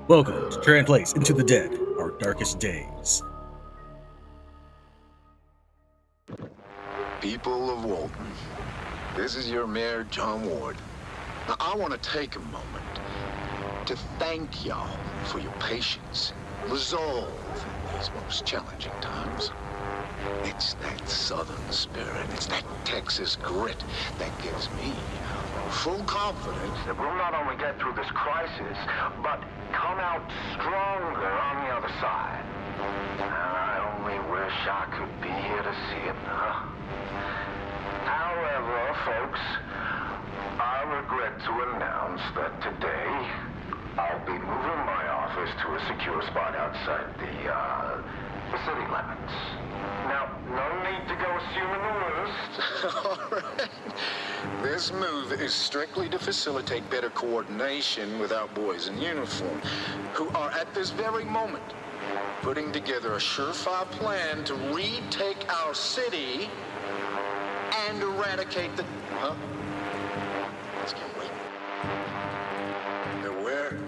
Welcome to Tran Place Into the Dead, Our Darkest Days. People of Walton, this is your mayor, John Ward. Now, I want to take a moment to thank y'all for your patience, resolve in these most challenging times. It's that Southern spirit, it's that Texas grit that gives me full confidence that we'll not only get through this crisis, but come out stronger on the other side. And I only wish I could be here to see it. However, folks, I regret to announce that today I'll be moving my office to a secure spot outside the city limits. Now, no need to go assuming the worst. All right. This move is strictly to facilitate better coordination with our boys in uniform, who are at this very moment putting together a surefire plan to retake our city and eradicate the... Huh? Let's get waiting. They're where?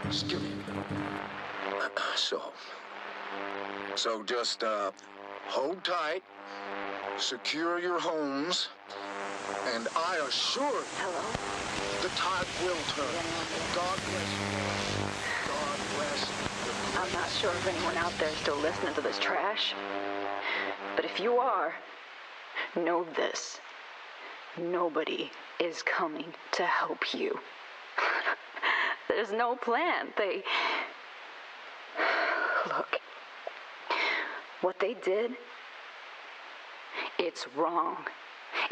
Excuse me. So just, hold tight, secure your homes, and I assure you, Hello? the tide will turn. God bless you. God bless you. I'm not sure if anyone out there is still listening to this trash. But if you are, know this. Nobody is coming to help you. There's no plan. Look. What they did, it's wrong.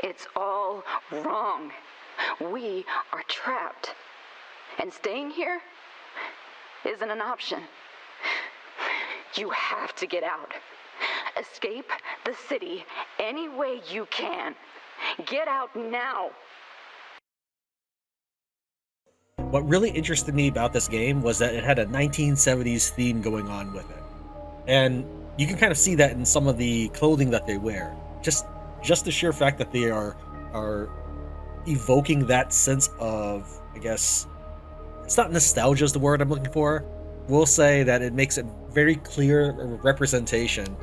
It's all wrong. We are trapped. And staying here isn't an option. You have to get out. Escape the city any way you can. Get out now. What really interested me about this game was that it had a 1970s theme going on with it. And you can kind of see that in some of the clothing that they wear. Just the sheer fact that they are evoking that sense of, I guess, it's not nostalgia is the word I'm looking for. We'll say that it makes a very clear representation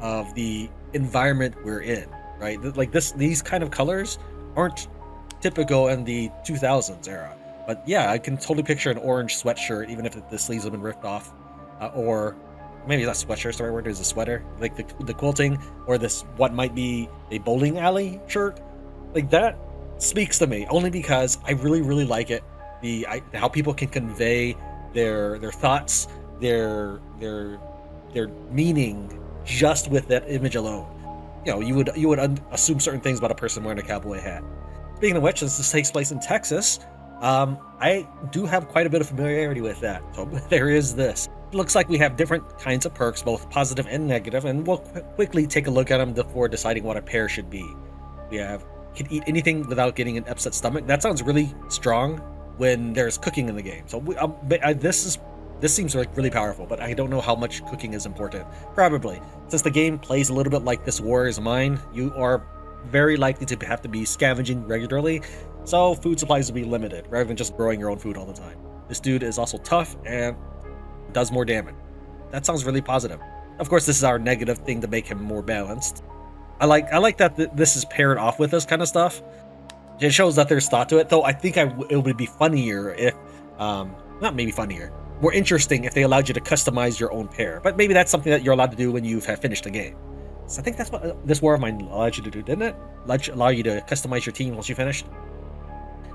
of the environment we're in, right? Like these kind of colors aren't typical in the 2000s era. But yeah, I can totally picture an orange sweatshirt, even if the sleeves have been ripped off, or maybe not sweatshirt, the right word is a sweater, like the quilting, or this what might be a bowling alley shirt. Like that speaks to me only because I really like it. How people can convey their thoughts, their meaning just with that image alone. You know, you would assume certain things about a person wearing a cowboy hat. Speaking of which, since this takes place in Texas, I do have quite a bit of familiarity with that. So there is this. It looks like we have different kinds of perks, both positive and negative, and we'll quickly take a look at them before deciding what a pair should be. We can eat anything without getting an upset stomach. That sounds really strong when there's cooking in the game. So this seems like really powerful, but I don't know how much cooking is important. Probably. Since the game plays a little bit like This War Is Mine, you are very likely to have to be scavenging regularly, so food supplies will be limited, rather than just growing your own food all the time. This dude is also tough and does more damage. That sounds really positive. Of course, this is our negative thing to make him more balanced. I like that this is paired off with this kind of stuff. It shows that there's thought to it, though I think it would be funnier if, not maybe funnier, more interesting if they allowed you to customize your own pair. But maybe that's something that you're allowed to do when you have finished the game. So I think that's what this War of Mine allowed you to do, didn't it? Allow you to customize your team once you finished.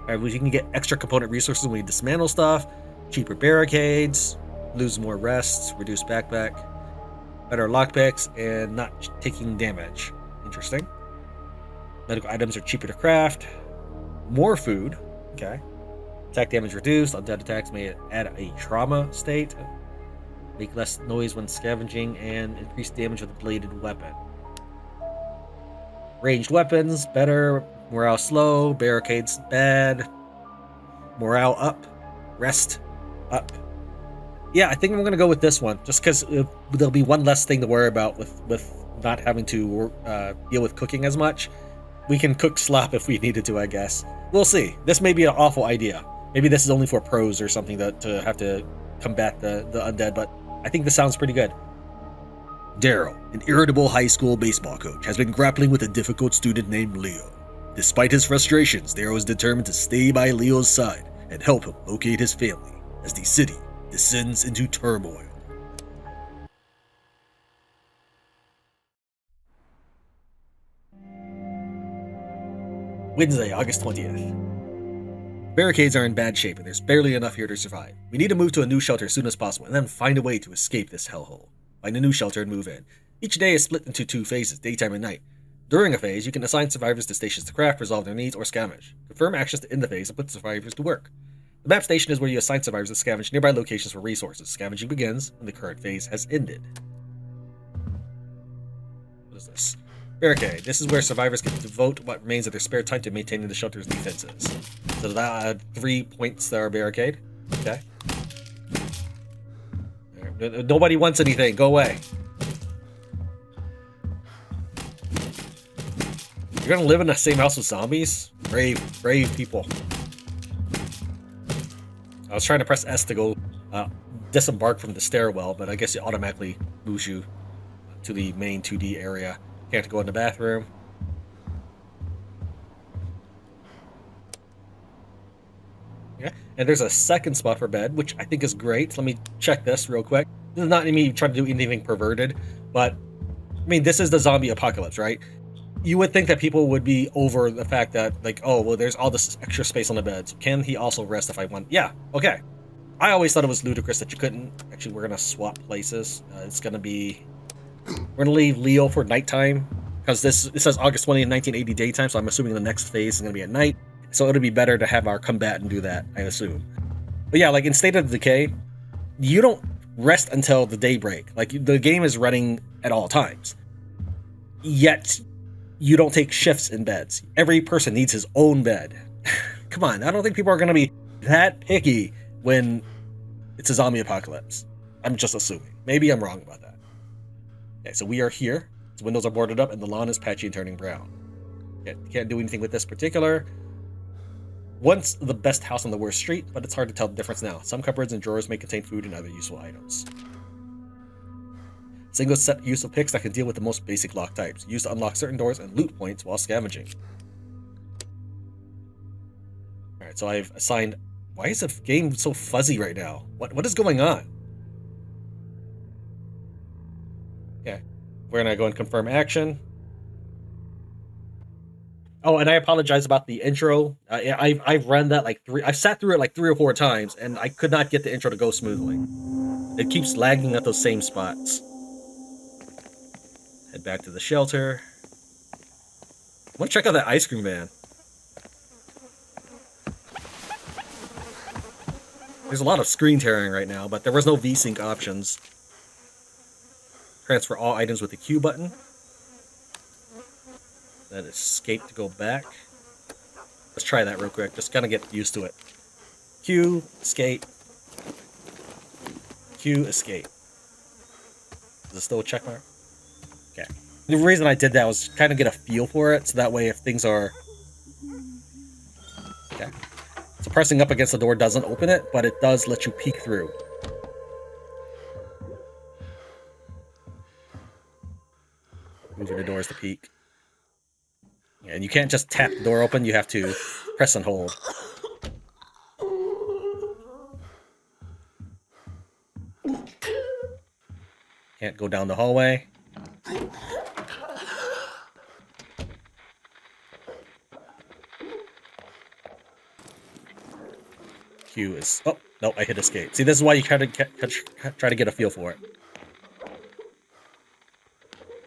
Alright, well, you can get extra component resources when you dismantle stuff, cheaper barricades, lose more rests, reduce backpack, better lockpicks, and not taking damage. Interesting. Medical items are cheaper to craft. More food. Okay. Attack damage reduced. Undead attacks may add a trauma state. Make less noise when scavenging and increase damage with a bladed weapon. Ranged weapons, better. Morale slow. Barricades, bad. Morale up. Rest, up. Yeah, I think I'm going to go with this one. Just because there'll be one less thing to worry about with not having to deal with cooking as much. we can cook slop if we needed to, I guess. We'll see. This may be an awful idea. Maybe this is only for pros or something to have to combat the undead, but I think this sounds pretty good. Daryl, an irritable high school baseball coach, has been grappling with a difficult student named Leo. Despite his frustrations, Daryl is determined to stay by Leo's side and help him locate his family as the city descends into turmoil. Wednesday, August 20th. Barricades are in bad shape and there's barely enough here to survive. We need to move to a new shelter as soon as possible and then find a way to escape this hellhole. Find a new shelter and move in. Each day is split into 2 phases, daytime and night. During a phase, you can assign survivors to stations to craft, resolve their needs, or scavenge. Confirm actions to end the phase and put survivors to work. The map station is where you assign survivors to scavenge nearby locations for resources. Scavenging begins when the current phase has ended. What is this? Barricade. This is where survivors get to devote what remains of their spare time to maintaining the shelter's defenses. So that'll add 3 points to our barricade. Okay. Nobody wants anything. Go away. You're gonna live in the same house with zombies? Brave people. I was trying to press S to go disembark from the stairwell, but I guess it automatically moves you to the main 2D area. Can't go in the bathroom. Yeah, and there's a second spot for bed, which I think is great. Let me check this real quick. This is not me trying to do anything perverted, but I mean, this is the zombie apocalypse, right? You would think that people would be over the fact that, like, oh, well, there's all this extra space on the bed. So can he also rest if I want? Yeah, okay. I always thought it was ludicrous that you couldn't. Actually, we're gonna swap places. It's gonna be. We're gonna leave Leo for nighttime because it says August 20th, 1980 daytime. So I'm assuming the next phase is gonna be at night. So it'll be better to have our combatant do that, I assume. But yeah, like in State of Decay, you don't rest until the daybreak. Like the game is running at all times. Yet you don't take shifts in beds. Every person needs his own bed. Come on, I don't think people are gonna be that picky when it's a zombie apocalypse. I'm just assuming. Maybe I'm wrong about that. Okay, so we are here. The windows are boarded up and the lawn is patchy and turning brown. Can't do anything with this particular. Once the best house on the worst street, but it's hard to tell the difference now. Some cupboards and drawers may contain food and other useful items. Single set use of picks that can deal with the most basic lock types. Used to unlock certain doors and loot points while scavenging. Alright, so I've assigned... Why is the game so fuzzy right now? What is going on? Okay. We're gonna go and confirm action. Oh, and I apologize about the intro. I've run that like I've sat through it like 3 or 4 times, and I could not get the intro to go smoothly. It keeps lagging at those same spots. Head back to the shelter. I want to check out that ice cream van. There's a lot of screen tearing right now, but there was no VSync options. Transfer all items with the Q button. Then escape to go back. Let's try that real quick. Just kind of get used to it. Q, escape. Q, escape. Is it still a check mark? Okay. The reason I did that was kind of get a feel for it, so that way if things are... Okay. So pressing up against the door doesn't open it, but it does let you peek through. Moving the doors to peek. And you can't just tap the door open, you have to press and hold. Can't go down the hallway. Q is... Oh, no, I hit escape. See, this is why you try to get a feel for it.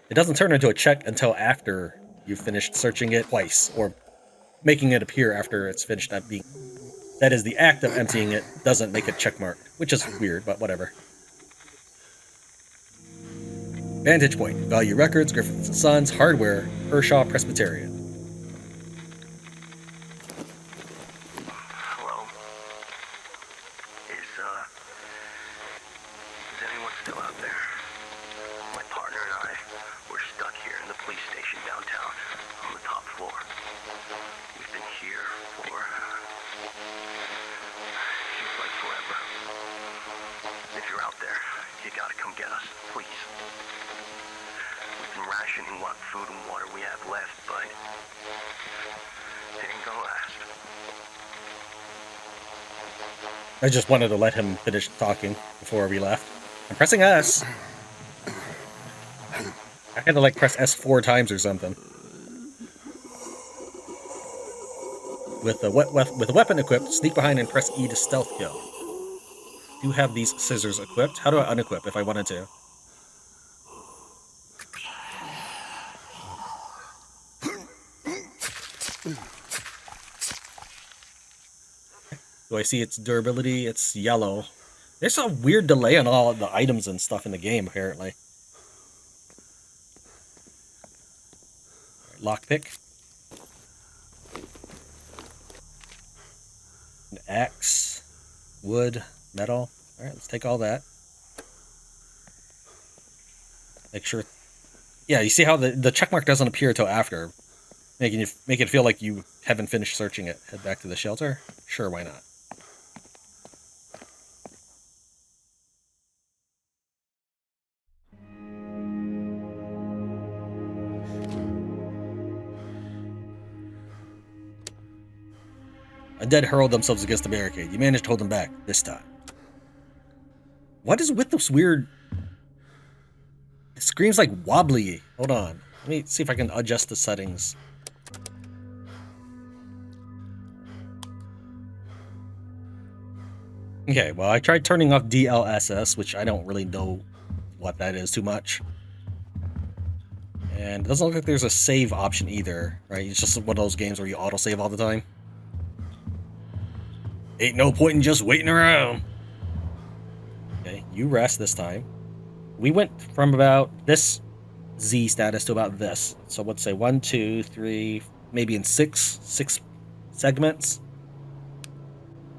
It doesn't turn into a check until after you've finished searching it twice, or making it appear after it's finished at being... That is, the act of emptying it doesn't make it checkmarked, which is weird, but whatever. Vantage point. Value records, Griffith & Sons, hardware, Hershaw Presbyterian. Hello? Is anyone still out there? My partner and I, we're stuck here in the police station downtown on the top floor. out there. You gotta come get us, please. We've been rationing what food and water we have left, but it ain't gonna last. I just wanted to let him finish talking before we left. I'm pressing S. I had to like press S 4 times or something. With the weapon equipped, sneak behind and press E to stealth kill. Do have these scissors equipped. How do I unequip if I wanted to? Do I see its durability? It's yellow. There's a weird delay on all the items and stuff in the game, apparently. Lockpick. An axe. Wood. Metal. Alright, let's take all that. Make sure... Yeah, you see how the checkmark doesn't appear until after. Make it feel like you haven't finished searching it. Head back to the shelter? Sure, why not? Undead hurled themselves against the barricade. You managed to hold them back this time. What is with this weird... It screams like wobbly. Hold on. Let me see if I can adjust the settings. Okay, well, I tried turning off DLSS, which I don't really know what that is too much. And it doesn't look like there's a save option either, right? It's just one of those games where you autosave all the time. Ain't no point in just waiting around. Okay, you rest this time. We went from about this Z status to about this. So let's say 1, 2, 3, maybe in six segments.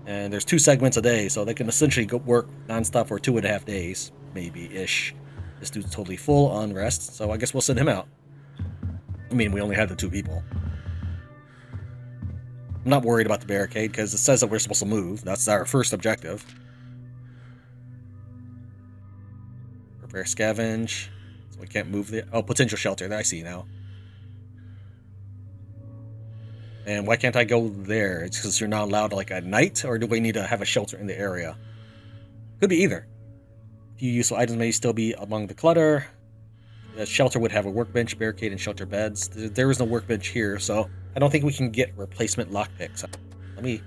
And there's 2 segments a day, so they can essentially go work nonstop for 2.5 days, maybe-ish. This dude's totally full on rest, so I guess we'll send him out. I mean, we only had the 2 people. I'm not worried about the barricade, because it says that we're supposed to move. That's our first objective. Prepare scavenge. So we can't move the... Oh, potential shelter. That I see now. And why can't I go there? It's because you're not allowed, like, at night? Or do we need to have a shelter in the area? Could be either. Few useful items may still be among the clutter. The shelter would have a workbench, barricade, and shelter beds. There is no workbench here, so I don't think we can get replacement lockpicks. Let me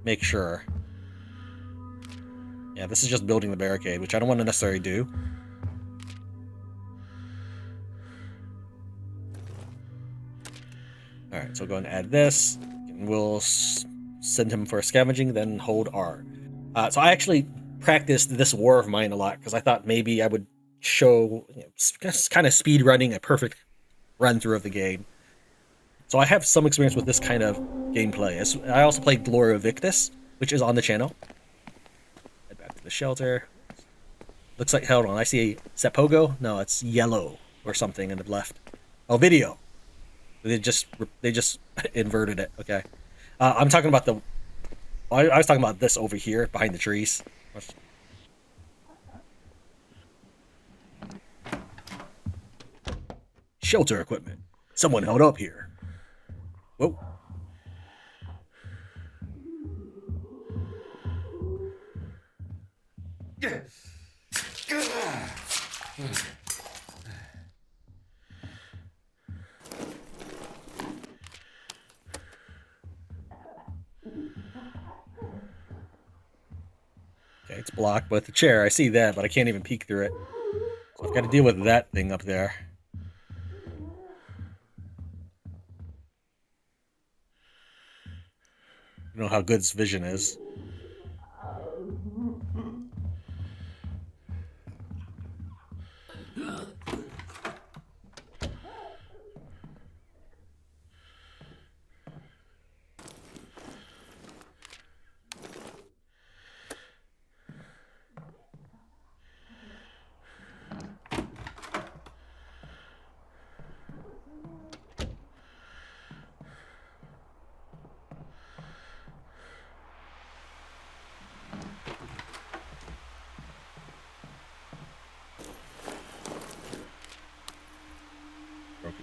make sure. Yeah, this is just building the barricade, which I don't want to necessarily do. Alright, so go and add this. And we'll send him for a scavenging, then hold R. So I actually practiced this war of mine a lot, because I thought maybe I would show, kind of speed running a perfect run through of the game. So I have some experience with this kind of gameplay. I also played Gloria Victus, which is on the channel. Head back to the shelter. Looks like, hold on, I see Sepogo? No, it's yellow or something in the left. Oh, video. They just inverted it. Okay. I'm talking about I was talking about this over here behind the trees. Shelter equipment. Someone held up here. Whoa. Okay, it's blocked with the chair. I see that, but I can't even peek through it. So I've got to deal with that thing up there. I don't know how good his vision is.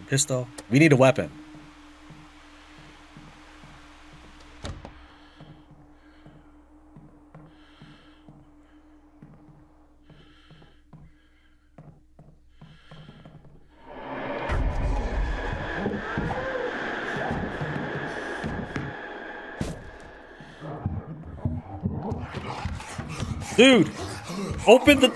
pistol. We need a weapon. Dude, open the...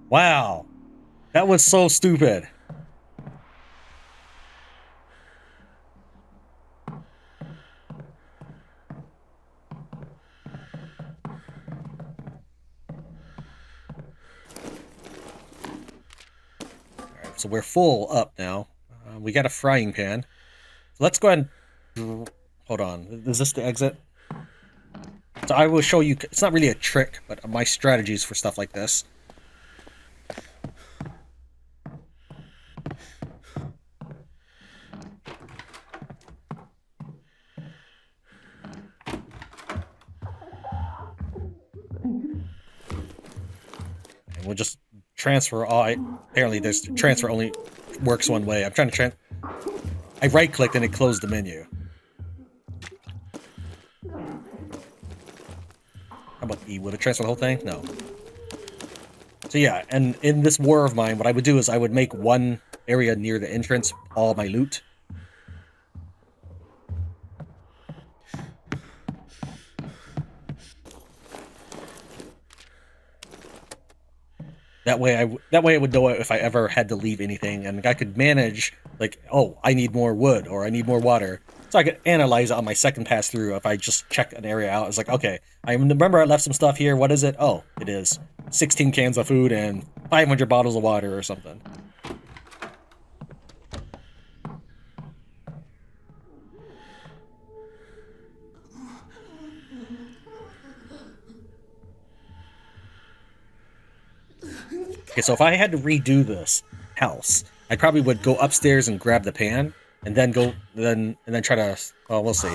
Wow, that was so stupid. So we're full up now. We got a frying pan. So let's go ahead and... Hold on. Is this the exit? So I will show you... It's not really a trick, but my strategies for stuff like this. And we'll just transfer all... Apparently there's... Transfer only works one way. I'm trying to I right-clicked and it closed the menu. How about E? Would it transfer the whole thing? No. So yeah, and in this war of mine, what I would do is I would make one area near the entrance all my loot. That way I would know if I ever had to leave anything, and I could manage, like, oh, I need more wood, or I need more water. So I could analyze it on my second pass through if I just check an area out. It's like, okay, I remember I left some stuff here. What is it? Oh, it is 16 cans of food and 500 bottles of water or something. Okay, so if I had to redo this house, I probably would go upstairs and grab the pan, and then try to... Well, we'll see.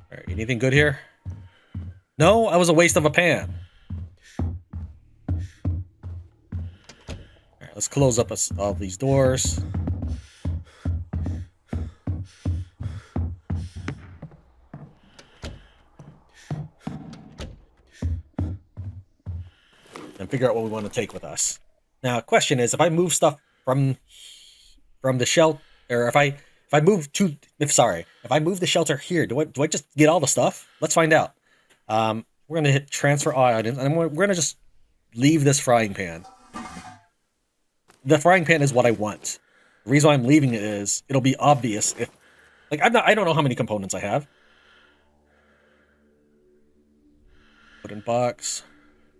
Alright, anything good here? No, that was a waste of a pan. Alright, let's close up all these doors. And figure out what we want to take with us. Now, question is, if I move stuff from the shelter, or if I move the shelter here, do I just get all the stuff? Let's find out. We're gonna hit transfer all items, and we're gonna just leave this frying pan. The frying pan is what I want. The reason why I'm leaving it is it'll be obvious if, like, I don't know how many components I have. Wooden box.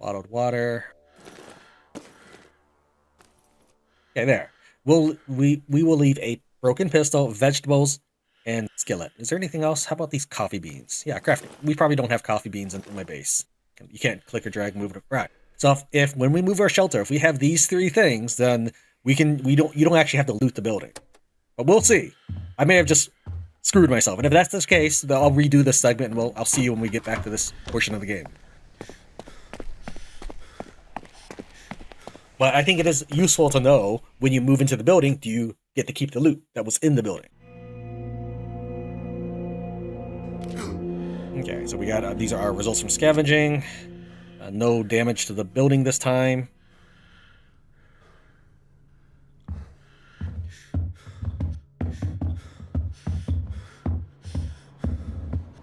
Bottled water. Okay, there. We will leave a broken pistol, vegetables, and skillet. Is there anything else? How about these coffee beans? Yeah, crafting. We probably don't have coffee beans in my base. You can't click or drag, move it. Right. So if when we move our shelter, if we have these three things, then you don't actually have to loot the building. But we'll see. I may have just screwed myself, and if that's the case, then I'll redo this segment, and I'll see you when we get back to this portion of the game. But I think it is useful to know, when you move into the building, do you get to keep the loot that was in the building? Okay, so we got, these are our results from scavenging. No damage to the building this time.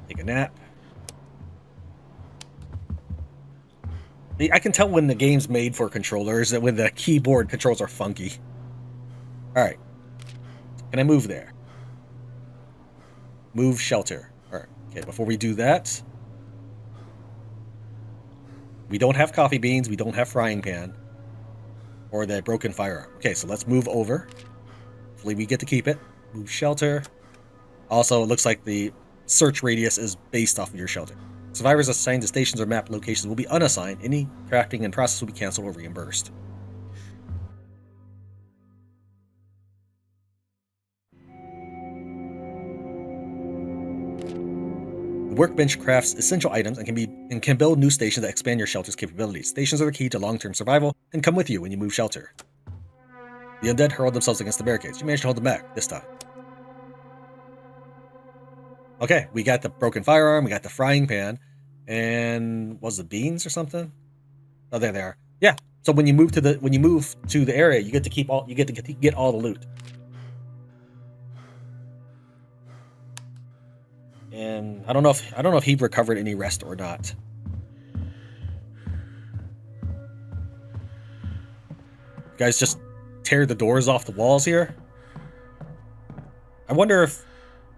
Take a nap. I can tell when the game's made for controllers, that when the keyboard controls are funky. Alright. Can I move there? Move shelter. Alright. Okay, before we do that, we don't have coffee beans, we don't have frying pan, or the broken firearm. Okay, so let's move over. Hopefully we get to keep it. Move shelter. Also, it looks like the search radius is based off of your shelter. Survivors assigned to stations or map locations will be unassigned. Any crafting and process will be canceled or reimbursed. The workbench crafts essential items and can build new stations that expand your shelter's capabilities. Stations are the key to long-term survival and come with you when you move shelter. The undead hurled themselves against the barricades. You managed to hold them back this time. Okay, we got the broken firearm, we got the frying pan, and was it beans or something? Oh, there they are. Yeah. So when you move to the area, you get to get all the loot. And I don't know if he recovered any rest or not. You guys just tear the doors off the walls here. I wonder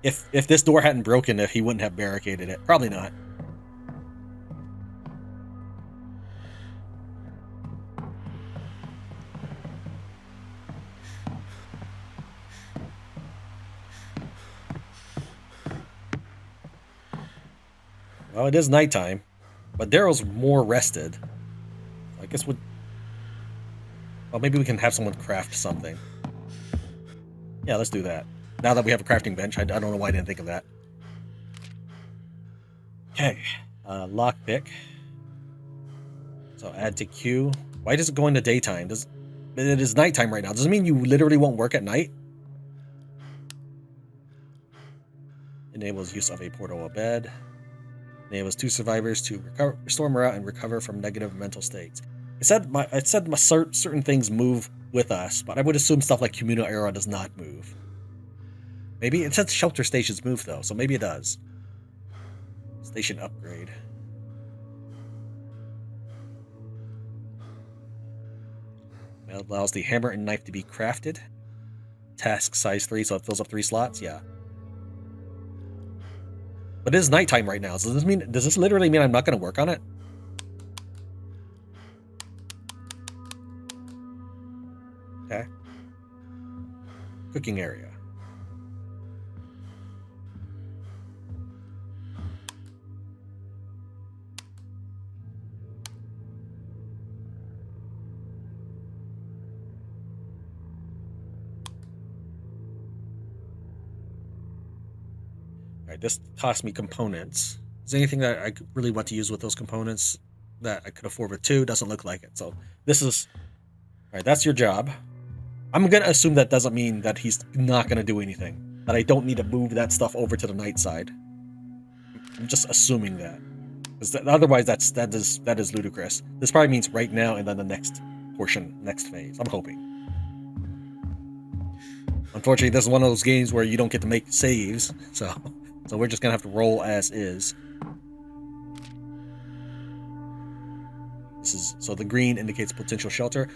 if this door hadn't broken, if he wouldn't have barricaded it. Probably not. Well, it is nighttime, but Daryl's more rested. I guess well, maybe we can have someone craft something. Yeah, let's do that. Now that we have a crafting bench, I don't know why I didn't think of that. Okay, lockpick. So add to queue. Why does it go into daytime? It is nighttime right now. Does it mean you literally won't work at night? Enables use of a portable bed. Enables 2 survivors to restore morale and recover from negative mental states. It said certain things move with us, but I would assume stuff like communal era does not move. Maybe it says shelter stations move though, so maybe it does. Station upgrade. It allows the hammer and knife to be crafted. Task size 3, so it fills up 3 slots. Yeah. But it is nighttime right now. So does this literally mean I'm not going to work on it? Okay. Cooking area. Alright, this cost me components. Is there anything that I really want to use with those components that I could afford with 2? Doesn't look like it. So this is... Alright, that's your job. I'm going to assume that doesn't mean that he's not going to do anything. That I don't need to move that stuff over to the night side. I'm just assuming that. Because otherwise that is ludicrous. This probably means right now and then the next portion, next phase. I'm hoping. Unfortunately, this is one of those games where you don't get to make saves, so we're just gonna have to roll as is. So the green indicates potential shelter.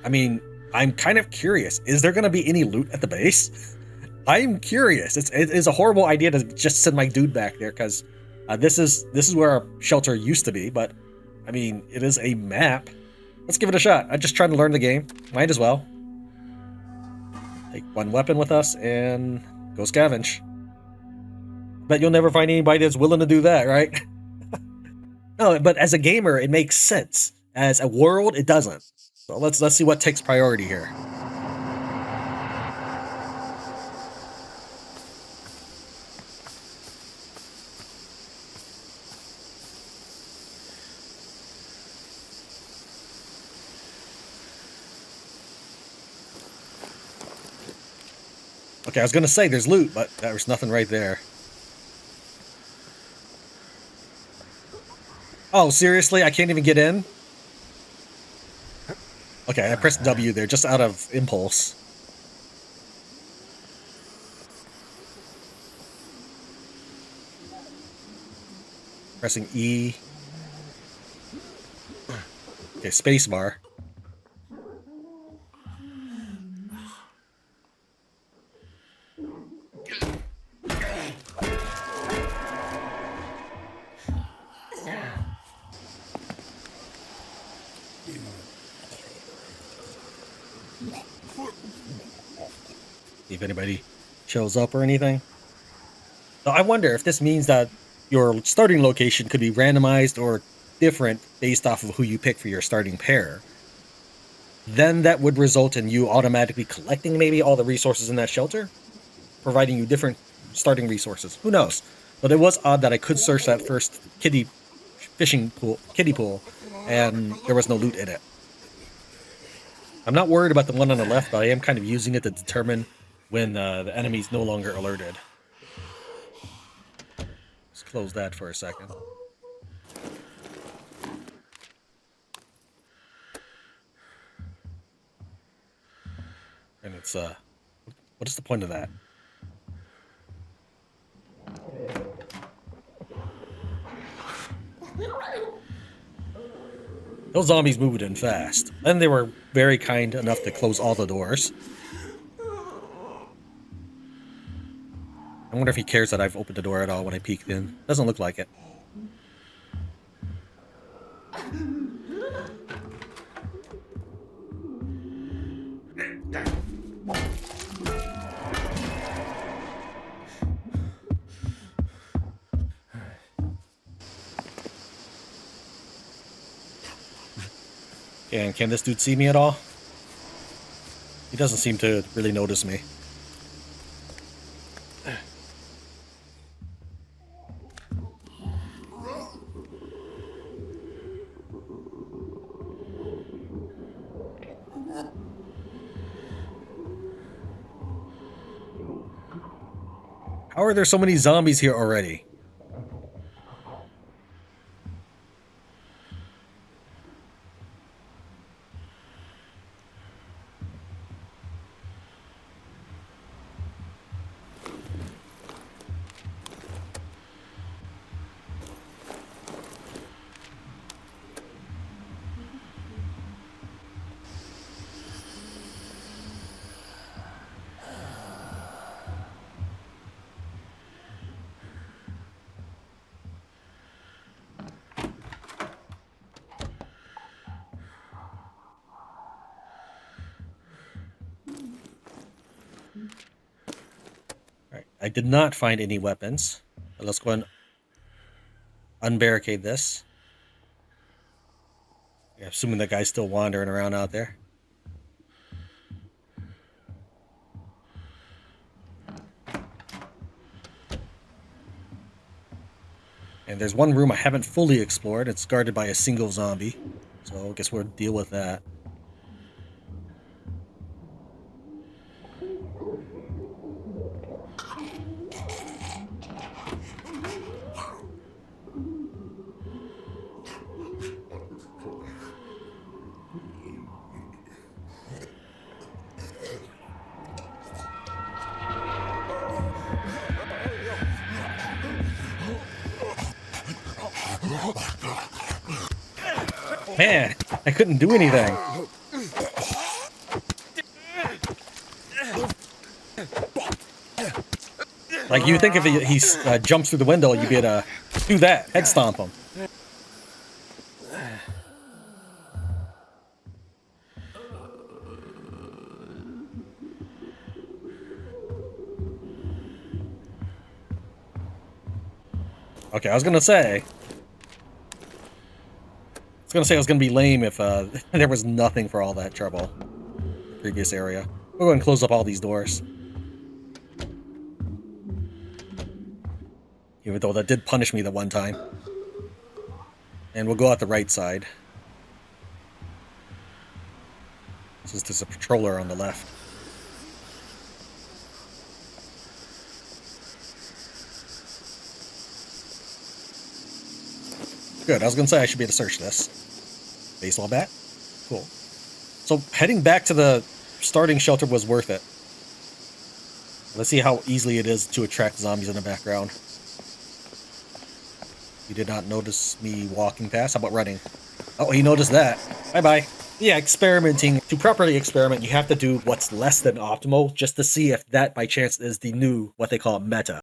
I mean, I'm kind of curious. Is there gonna be any loot at the base? I'm curious. It is a horrible idea to just send my dude back there because this is where our shelter used to be. But I mean, it is a map. Let's give it a shot. I'm just trying to learn the game. Might as well. Take 1 weapon with us and go scavenge. Bet you'll never find anybody that's willing to do that, right? No, but as a gamer, it makes sense. As a world, it doesn't. So let's see what takes priority here. Okay, I was gonna say there's loot, but there's nothing right there. Oh, seriously? I can't even get in? Okay, I pressed W there just out of impulse. Pressing E. Okay, spacebar. If anybody shows up or anything. So I wonder if this means that your starting location could be randomized or different based off of who you pick for your starting pair. Then that would result in you automatically collecting maybe all the resources in that shelter, providing you different starting resources. Who knows? But it was odd that I could search that first kiddie pool, and there was no loot in it. I'm not worried about the one on the left, but I am kind of using it to determine when the enemy's no longer alerted. Let's close that for a second. And it's, what is the point of that? Those zombies moved in fast, and they were very kind enough to close all the doors. I wonder if he cares that I've opened the door at all when I peeked in. Doesn't look like it. And can this dude see me at all? He doesn't seem to really notice me. How are there so many zombies here already? Alright, I did not find any weapons. But let's go and unbarricade this. Yeah, assuming that guy's still wandering around out there. And there's one room I haven't fully explored. It's guarded by a single zombie. So I guess we'll deal with that. Man, I couldn't do anything. Like, you think if he jumps through the window, you'd be able to do that, head stomp him. Okay, I was gonna say it was gonna be lame if there was nothing for all that trouble. Previous area. We'll go and close up all these doors. Even though that did punish me the one time. And we'll go out the right side. Since there's a patroller on the left. Good, I was gonna say I should be able to search this. Baseball bat? Cool. So heading back to the starting shelter was worth it. Let's see how easily it is to attract zombies in the background. You did not notice me walking past? How about running? Oh, he noticed that. Bye-bye. Yeah, experimenting. To properly experiment, you have to do what's less than optimal just to see if that, by chance, is the new, what they call meta.